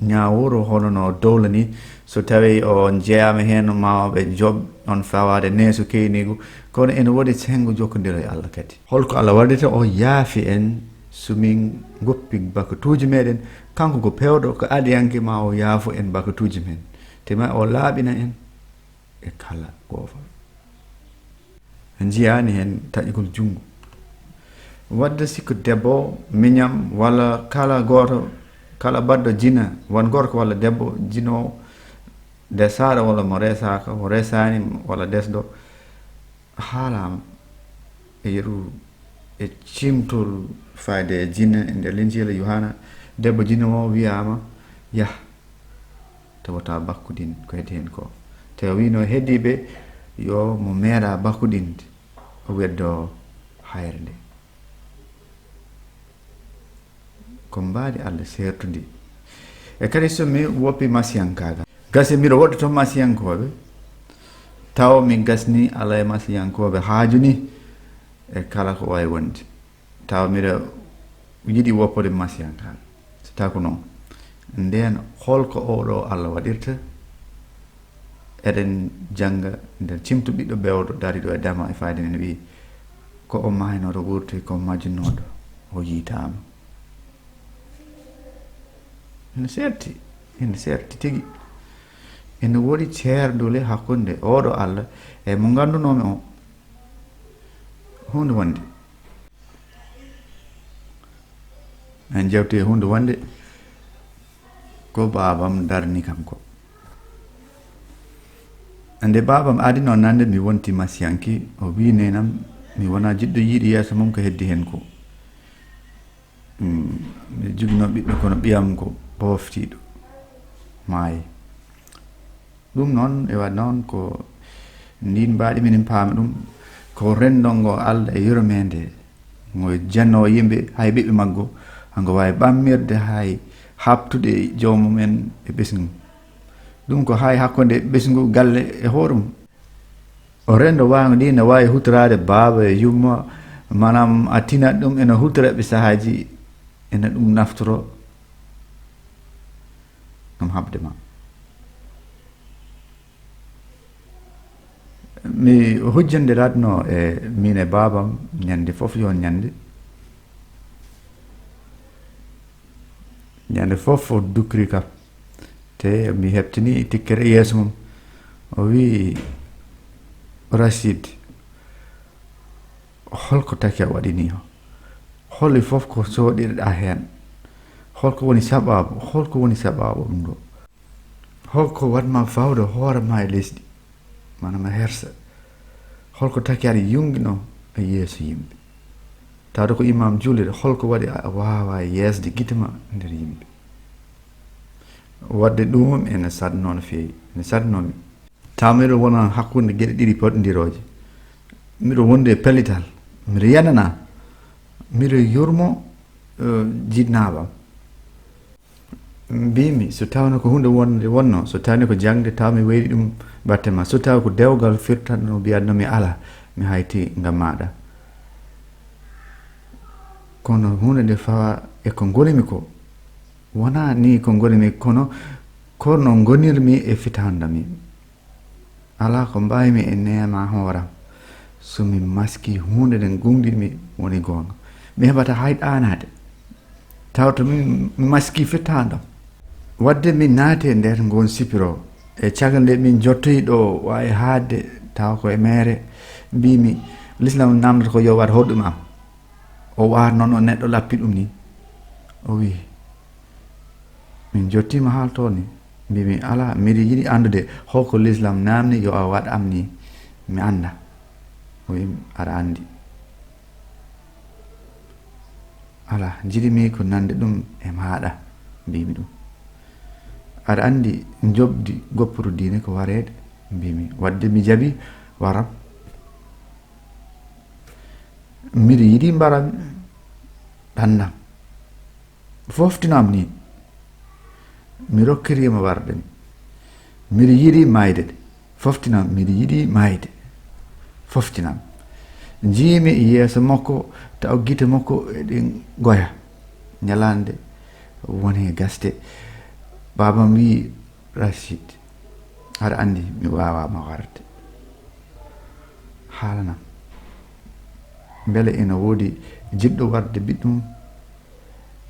ñawuro hono no dowla ni so tawi o jeeyama hen mawaɓe job on fawade neeso keynigo kono ene woodi sengo jokkodira e Allah kadi holko Allah waɗita o yaafi en somin goppi bakatuji meɗen kanko ko pewɗo ko adiyanke ma o yaafo en bakatuji men tema o laaɓina en e kala goofal jiyani hen taƴgol jungo wadde sikko debbo miñam walla kala goto kala baɗɗo jina won gorko walla debbo jinowo desaɗo walla mo resaka mo resani walla desɗo haalama e yeru e cimtol fayde e jinna e nder linjila Yohana debbo jinowo wiyama yah tawata bakkudin ko heddi hen ko te wino heddiɓe yo mo meeɗa bakkudinde o weddo hayre nde ko mbaadi Allah sertundi e kadi somi woppi masiyankaga gasi mbiɗo woɗɗoto masiyankoɓe taw min gasni Allah e masiyankoɓe haaju ni e kala ko wawi wonde taw miɗa yiɗi woppode masiyankal so taw ko noon nden holko oɗo Allah waɗirta eɗen janga nder cimtu ɓiɗɗo bewɗo dariɗo e dama e fayde nen wi ko o mahinoɗo wurti ko majjunoɗo o yiitama ene serti tigi ene woɗi ceerdule hakkunde oɗo Allah e mo gandunomi o hunde wonde en jewti e hunde wonde ko babam darni kam ko ande babam adi noon nande mi wonti masiyanki o wi nenam mi wona jiɗɗo yiiɗi yeeso mum ko heddi hen ko mi jogino ɓiɓɓe kono ɓiyam ko boftiɗo maayi ɗum noon e waɗ noon ko ndin mbaɗi minen paama ɗum ko rendol ngo Allah e yurmede ngo janno yimɓe hay ɓiɓɓe maggo hango wawi ɓammirde hay habtude jawmumen e ɓesgu ɗum ko hay hakkude ɓesgu galle e hoorum o rendo wango ndi ne wawi hutorade baaba e yumma manam a tinat ɗum ene hutoraɓe sahaji ene ɗum naftoro ɗum habde ma mi hujjandiratno e min e babam ñande fof yo ñande fof o dukri kam te mi heɓtini tikkere yeeso mum o wi Rachid holko taki a waɗini o holli fof ko soɗirɗa hen holko woni sababu ɗum ɗo holko waɗma fawde hoorema e lesɗi manama hersa holko taki aɗa yungino e yeeso yimɓe tawde ko imam julde holko waɗi a wawa yeesde guitema nder yimɓe wadde ɗum ene sadno no feewi ene sadnomi taw miɗo wona hakkude gueɗe ɗiɗi poɗɗodiroje miɗo wonde e pellital miɗo yanana miɗo yurmo jinnaɓam mbimi so tawno ko hunde wonde wonno so tawni ko jangde taw mi wayli ɗum battema so tawi ko dewgal firtanno mbiyatnomi ala mi hayti ngam maɗa kono hunde nde fawa e ko gonimi ko wona ni ko gonimi kono gonirmi e fitandami ala ko mbawimi e nema hooram somi maski hunde nde gungdimi woni gonga mi heɓata hay ɗanade taw to mi maski fittandam wadde mi naati e nder ngon sipiro e caggal nde min jottoyi ɗo wawi haadde taw ko e mere mbimi l'islam namdata ko yo wat hoɗɗum am o war noon o neɗɗo lappi ɗum ni o wi min jottima haalto ni mbimi ala miɗa yiɗi andude holko l'islam namni yo a waɗ am ni mi anda o wi aɗa andi ala jiɗimi ko nande ɗum e maɗa mbimi ɗum aɗa andi jobdi goppuru diine ko warede mbimi wadde mi jaabi waram miɗa yiɗi mbaram ɗannam foftinam ni mi rokkirima warɗemi miɗa yiɗi mayde de foftinam miɗa yiɗi mayde foftinam jiimi yeeso makko taw guite makko eɗen goya ñalande woni gaste babam wi Rachid aɗa andi mi wawama warde haalanam beele ene woodi jiɗɗo warde ɓiɗɗum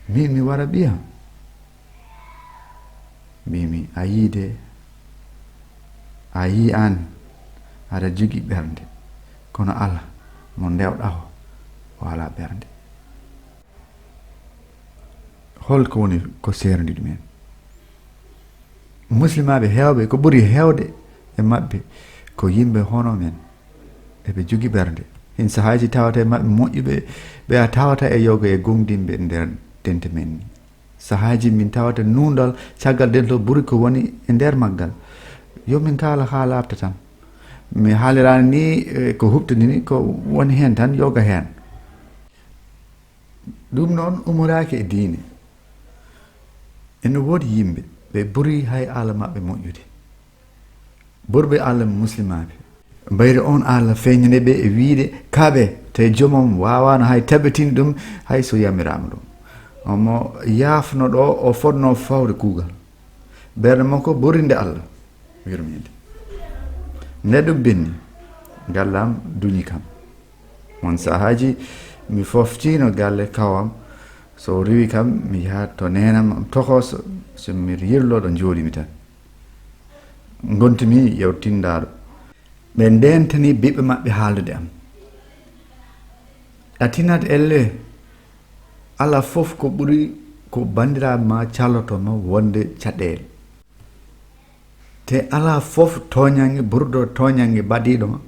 min mi wara ɓiyam mbimi a yiide a yi an aɗa jogui ɓernde kono Allah mo ndewɗa o ala ɓernde holko woni ko serdi ɗumen muslimaɓe hewɓe ko ɓuuri hewde e mabɓe ko yimɓe hono men eɓe jogui ɓernde hen sahaji tawata e mabɓe moƴƴuɓe ɓe a tawata e yoga e gongdinɓe nder dente men ni sahaji min tawata nundal caggal dento ɓuuri ko woni e nder maggal yomin kala ha labta tan mi haalirani ni ko huptani ni ko woni hen tan yoga hen ɗum noon umoraki e diine ene woodi yimɓe ɓe ɓuuri hay Allah mabɓe moƴƴude ɓurɓe Allah muslimaɓe mbayri on Allah feññane ɓe e wiide kaaɓe te jomom wawano hay tabitin ɗum hay so yamirama ɗum omo yaafno ɗo o fotno fawde kuugal ɓerde makko ɓorinde Allah yurmide nde ɗum benni gallam duñi kam won sahaji mi foftino galle kawam so riwi kam mi yaha to nenam tokoso somi yirloɗo jooɗimi tan gontimi yewtindaɗo ɓe ndentani ɓiɓɓe maɓɓe haaldude am atinat elle ala fof ko ɓuri ko bandiraɓe ma callotomo wonde caɗele te ala fof toñange ɓurɗo toñange baɗiɗo ma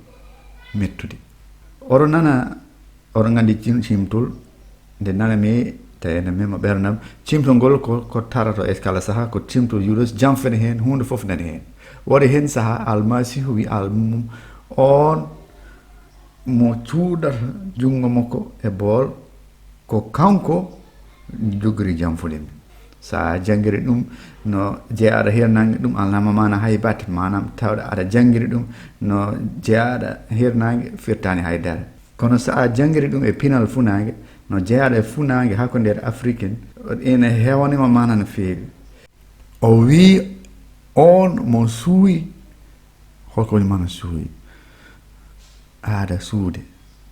mettude oɗo nana oɗo gandi cimtol nde nanami tawi ene mema ɓerdam cimtol ngol ko tarato e kala saaha ko cimtol yuɗos janfene hen hunde foof nani hen waɗi hen saaha almasihu wi almumum on mo cuuɗata jungo makko e bool ko kanko jogori janfude mi sa jangguiri ɗum no jeeyaɗa hirnangue ɗum alnamamana hay batte manam tawɗa aɗa jangguiri ɗum no jeeyaɗa hirnangue firtani haydara kono sa jangguiri ɗum e pinal funangue no jeeyaɗa e funangue hakko nder africaine ene hewanima mana no feewi o wi on mo suuyi holko woni mana suuyi aada suude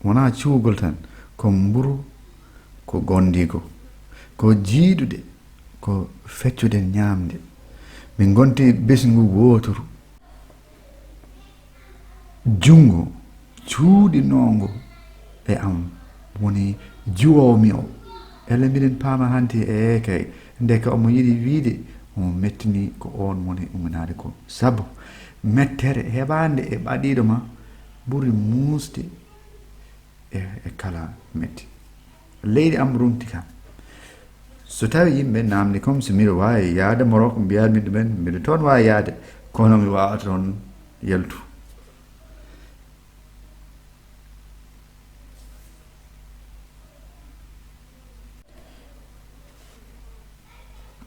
wona cuugol tan ko mburu ko gondigo ko jiiɗude ko feccude ñaamde min gonti besngu wootoru jungo cuuɗinongo e am woni juwomi o elle mbiɗen paama hanti e kay ndeka omo yiɗi wiide omo mettini ko on woni uminade ko sabu mettere heɓande e ɓaɗiɗo ma ɓuri muusde e kala metti leydi am runti kam so tawi yimɓe namdi comme so mbiɗo wawi yaade Morok mbiyatmi ɗumen mbiɗo toon wawi yaade kono mi wawata toon yaltu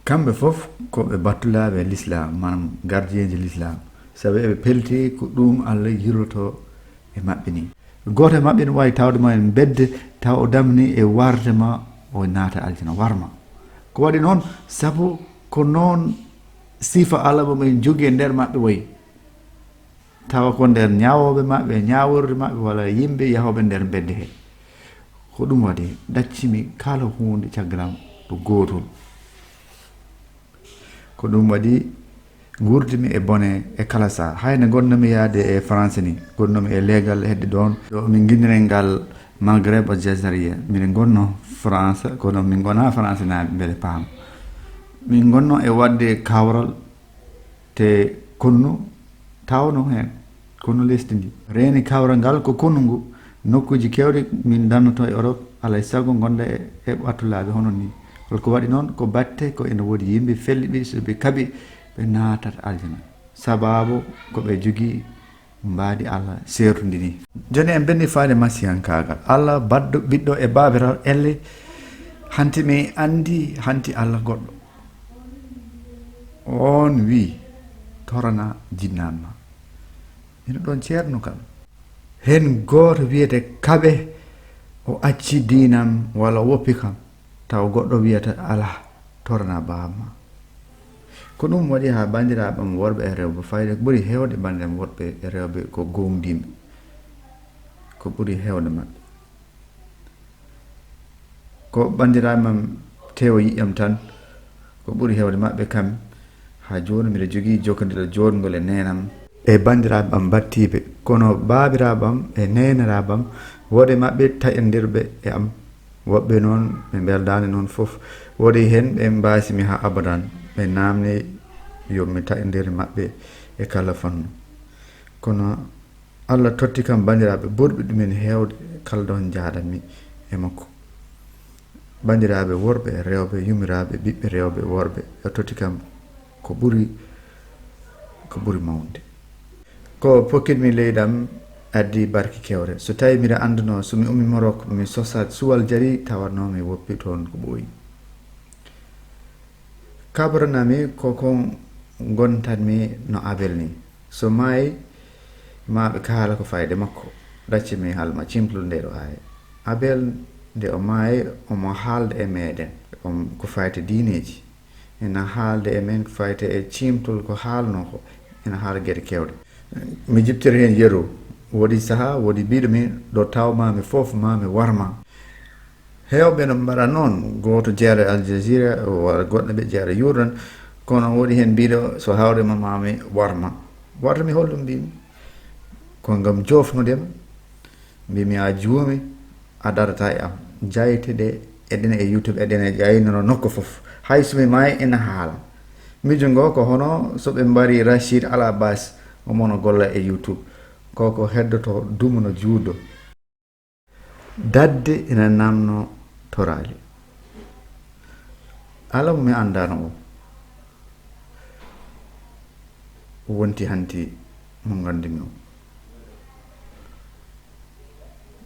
kamɓe fof koɓe battulaɓe l'islam manam gardien ji l'islam saabu eɓe pelti ko ɗum Allah yirloto e maɓɓe ni goto e maɓɓe ne wawi tawde ma en bedde taw o damni e warde ma o naata aljana warma ko waɗi noon saabu ko noon sifa Allah mo en jogui e nder maɓɓe wayi tawa ko nder ñawoɓe maɓɓe ñaworde maɓɓe walla yimɓe yahoɓe nder bedde he ko ɗum waɗi ɗaccimi kala hunde caggalam ɗo gotol ko ɗum waɗi gurdimi e bone e kala sa hayne gonnomi yaade e français ni gonnomi e leegal hedde ɗon ɗo min guindirel ngal Maghreb Aljazaria miɗen gonno France kono min gona français naɓe beele paam min gonno e wadde kawral te konnu tawno hen konnu lesdi ndi reeni kawral ngal ko konnu ngu nokkuji kewɗe min dannoto e Europe alay saago gonda e ɓattulaɓe hono ni holko waɗi noon ko batte ko ene woodi yimɓe felliɓe soɓe kaaɓi ɓe naatata aljana sababu koɓe jogui mbaadi Allah sertude ni joni en benni faade masiyankagal Allah baddo ɓiɗɗo e babiraɗo elle hanti mi andi hanti Allah goɗɗo on wi torana jinnanma ina ɗon ceerno kam hen goto wiyete kaɓe o acci dinam walla woppi kam taw goɗɗo wiyata ala torana bamma ko ɗum waɗi ha bandiraɓam worɓe e rewɓe fayde ɓuuri hewde bandiraɓe worɓe e rewɓe ko gomdimɓe ko ɓuuri hewde maɓɓe ko bandiraɓam tewo yiƴam tan ko ɓuuri hewde maɓɓe kam ha joni mbiɗa jogui jokkodira jodgol e nenam e bandiraɓam battiɓe kono babiraɓam e neneraɓam woɗe maɓɓe taƴodirɓe e am woɓɓe noon ɓe beldani noon foof woɗi hen ɓe mbasimi ha abadan ɓe namni yomi taƴodiri maɓɓe e kala fannu kono Allah totti kam bandiraɓe ɓurɓe ɗumen hewde kala ɗon jaɗanmi e makko bandiraɓe worɓe e rewɓe yumiraɓe ɓiɓɓe rewɓe worɓe o totti kam ko ɓuuri mawde ko pokkitmi leyɗam addi barki kewre so tawi mbiɗa anduno somi ummi Morok mi sosat suwal jari tawannomi woppi toon ko ɓooyi kabranami koko gontanmi no Abel ni so maayi maɓe kaala ko fayde makko ɗaccimi halma cimplude nde ɗo aya Abel nde o maayi omo haalda e meɗen ko fayte diineji, ena haalde e men ko fayte e cimtol ko haalno ko, ena haala gueɗe kewɗe. Mi jibtiri hen yeru, woɗi saaha woɗi mbiɗo min ɗo tawmami fof mami warma. Hewɓe no mbaɗa noon, goto jeera Al Jazeera walla goɗɗo ɓe jeera Yurdan, kono woɗi hen mbiɗo so hawrema mami warma. Warta mi hollum mbimi ko ngam jofnudema, mbimi a juumi a darata e am, jayte ɗe eɗene e YouTube eɗene ƴaynano nokku fof, hay somi maayi ina haala. Miijo ngo ko hono soɓe mbari Rachid ala bas omono golla e YouTube, koko heddoto dumuno juuɗo. Dadde ina namno torali. Alla mo mi anndaano o wonti hanti mo ngandumi o,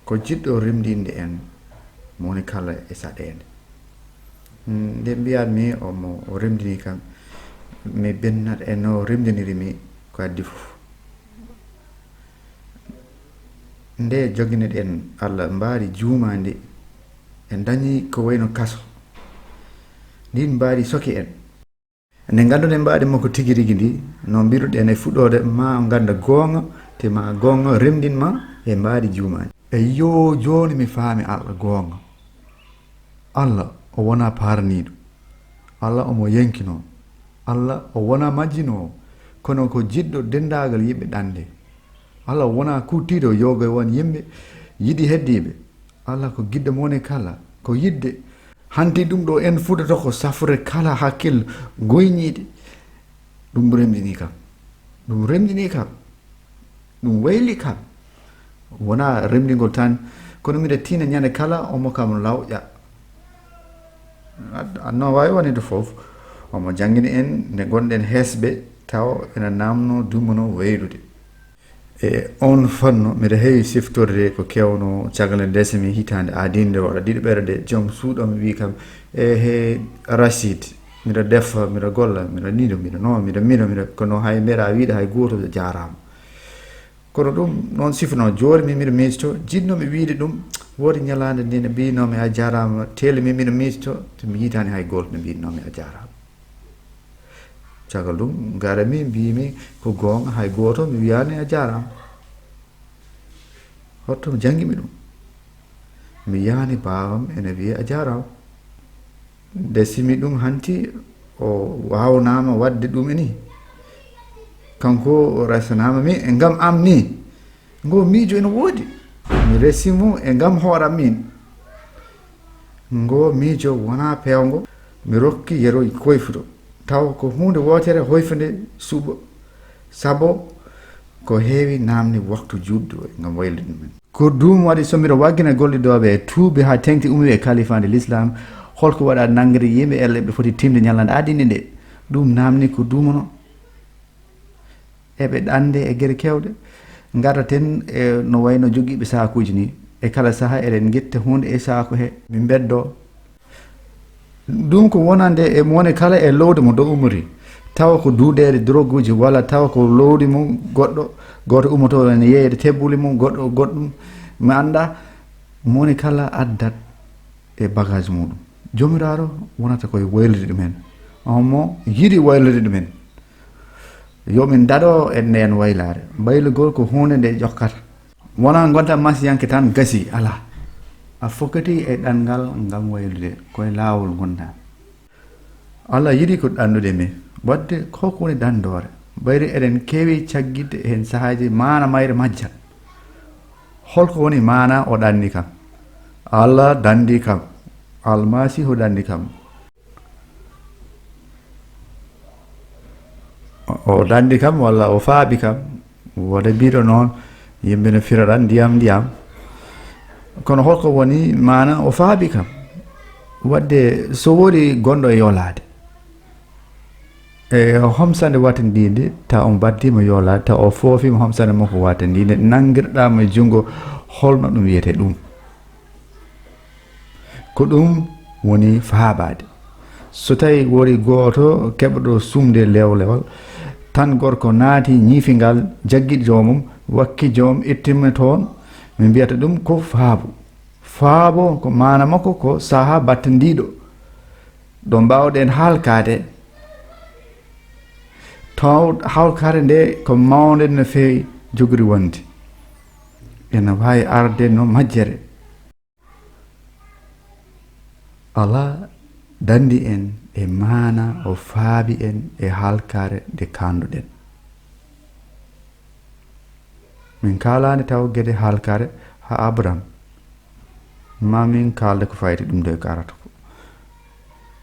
ko jiɗɗo rimdinde en moni kala e saɗede. Nde mbiyatmi omo o rimdini kam, mi bennat e no rimdinirimi ko addi fof. Nde jogineɗen Allah mbaari juumande en dañi ko wayno kaso, ndin mbaari soki en. Nde ganduɗen mbaɗi makko tigi rigui ndi, no mbiruɗen e fuɗɗode ma ganda gonga, te ma gonga remdinma e mbaari juumande. E yo joni mi faami Allah gonga. Allah o wona parniɗo, Allah omo yenkino, Allah o wona majjinowo, kono ko jiɗɗo dendagal yimɓe ɗande. Allah wona kuttiɗo yoga won yimɓe yiɗi heddiɓe. Allah ko giɗɗo mone kala ko yidde. Hanti ɗum ɗo en fuɗata ko safre kala hakkille goyñiɗe. Ɗum remdini kam, ɗum remdini kam, ɗum wayli kam. Wona remdigol tan, kono mbiɗa tina ñande kala omo kam lawƴa. No wawi wonede foof omo jangguini en nde gonɗen heesɓe taw ena namno dumuno waylude. E on fanno mbiɗa heewi siftorde ko kewno caggal desami hitande adinde waɗa ɗiɗi ɓerɗe joom suuɗomi wi kam he Rachid mbiɗa defa mbiɗa golla mbiɗa niɗo mbiɗa no mbiɗa mino mbiɗa kono hay mbeɗa wiide hay goto jarama. Kono ɗum noon sifno joni mbiɗa miijoto jiɗnomi wiide ɗum, woodi ñalande nde ne mbinomi a jarama telemi mbiɗa miijoto to mi yitani hay goto ne mbinomi a jarama. Caggal ɗum garami mbimi ko gonga hay goto mi wiyani a jarama. Hotto mi jangguimi ɗum, mi yani bawam ene wiya a jarama. Nde simi ɗum hanti o wawnama wadde ɗum ni, kanko rasanama min e gam am ni, ngo miijo ene woodi, mi resimo e gam hooram min. Ngo miijo wona pewgo, mi rokki yero koyfuto taw ko hunde wotere hoyfude suuɓo, sabo ko heewi namni waktu juɗɗo gam waylude ɗumen. Ko ɗum waɗi somiɗo waggina gollidoɓe e tuubi ha tengti ummi e kalifande l'islam, holko waɗa nangguede yimɓe elle ɓe foti timde ñallande adine nde. Ɗum namni ko dumono eɓe ɗande e gueɗe kewɗe. Gadaten e no wayno joguiɓe sakuji ni, e kala saaha eɗen guetta hunde e saku he min beddo. Ɗum ko wonande e mone kala e lowde mo dow umori, tawa ko duuɗede drogue uji walla tawa ko lowdi mum goɗɗo, goto ummoto ene yeyde tebbuli mum goɗɗo goɗɗum mi anda, mone kala addat e bagage muɗum. Jomiraɗo wonata koye waylude ɗumen, omo yiɗi waylude ɗumen. Yomin daɗo e nden waylare, baylugol ko hunde nde ƴokkata, wona gonta masiyanke tan gasi, ala a fokkati e ɗanngal ngam waylude koye laawol gonɗa. Allah yiɗi ko ɗandude min, wadde koko woni dandore, bayri eɗen keewi caggidde hen sahaji mana mayre majja. Holko woni mana o ɗanni kam? Allah dandi kam, almasihu dandi kam. O dandi kam walla o faaɓi kam, woda mbiɗo noon yimɓe no firoɗan ndiyam ndiyam, kono holko woni mana o faaɓi kam? Wadde so woodi gonɗo e yolade e homsande watandinde taw on baddima yolade taw o foofima homsande makko watandinde, nanguirɗama e junggo holno ɗum wiyete ɗum? Ko ɗum woni faaɓade. So tawi wori goto keɓɗo sumde lewlewal tan gorko naati ñiifingal jagguiɗi joomum wakki joom ittima toon, min mbiyata ɗum ko faabu. faabo ko mana makko ko saha battandiɗo ɗo mbawɗen haalkade taw haalkade nde ko mawde no fewi jogori wonde ena wawi arde no majjere. Alla dandi en e mana o faabi en e haalkare nde kanduɗen. Min kalani taw gueɗe haalkare ha Abraham ma min kalde ko fayti ɗum de karata ko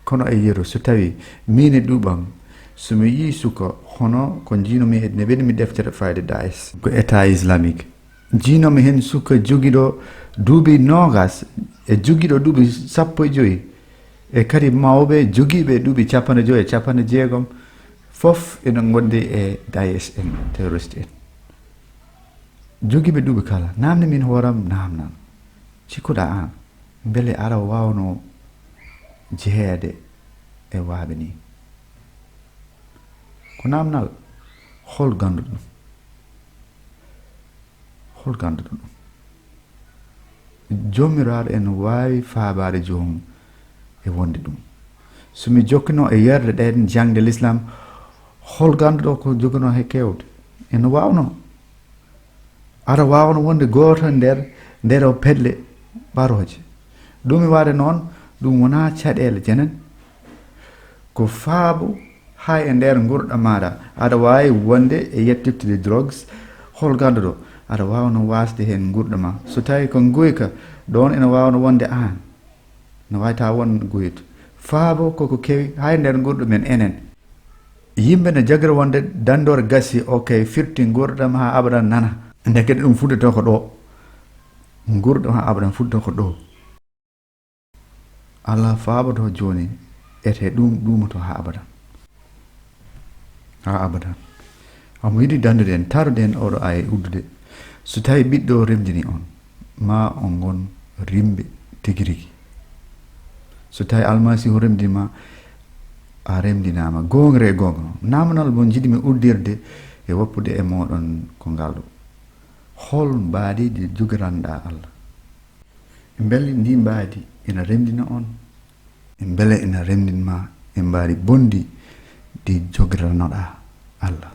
kono e yeru so tawi min e ɗuɓam somi yi suka hono ko jinomi e ne ɓenimi deftere fayde Daesh ko état islamique jinomi hen suka joguiɗo duuɓi nogas e joguiɗo duuɓi 15 e kadi mawɓe joguiɓe duuɓi 50 e 60 fof ene gondi e Daesh en terroriste en joguiɓe duuɓi kala namde min hooram namnan cikkuɗa an beele aɗa wawno jeeyade e waaɓe ni ko namnal hol ganduɗo ɗum jomiraɗo en wawi faabade jomum e wonde ɗum somi jokkino e yerde ɗen jangde l'islam hol ganduɗo ko joguino he kewde ene wawno aɗa wawno wonde goto nder o pedle ɓaroje ɗum mi waade noon ɗum wona caɗele jenen ko faabo hay e nder gurɗa maɗa aɗa wawi wonde e yettirtude drogues hol ganduɗo aɗa wawno wasde hen gurɗa ma so tawi ko guyka ɗon ene wawno wonde an no wawi taw won guyto faabo koko kewi hay nder gurɗo men enen yimɓe ne jagira wonde dandore gasi ok firti gurɗam ha abadan nana ndekete ɗum fuɗɗoto ko ɗo gurɗam ha abadan fuɗɗoto ko ɗo Allah faaboto joni ete ɗum ɗumoto ha abadan omo yiɗi dandude en tarude en oɗo aya uddude so tawi ɓiɗɗo remdini on ma on gon rimɓe tigui rigui so tawi almasihu remdinima a remdinama gongre e gonga namdal mo jiɗimi uddirde e woppude e moɗon ko ngalɗo hol mbaadidi jogiranɗa Allah beele ndi mbaadi ina remdina on beele ina remdinma e mbaadi bondi ɗi jogiranoɗa Allah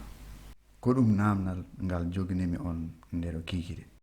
ko ɗum namdal ngal joginimi on nder kikiɗe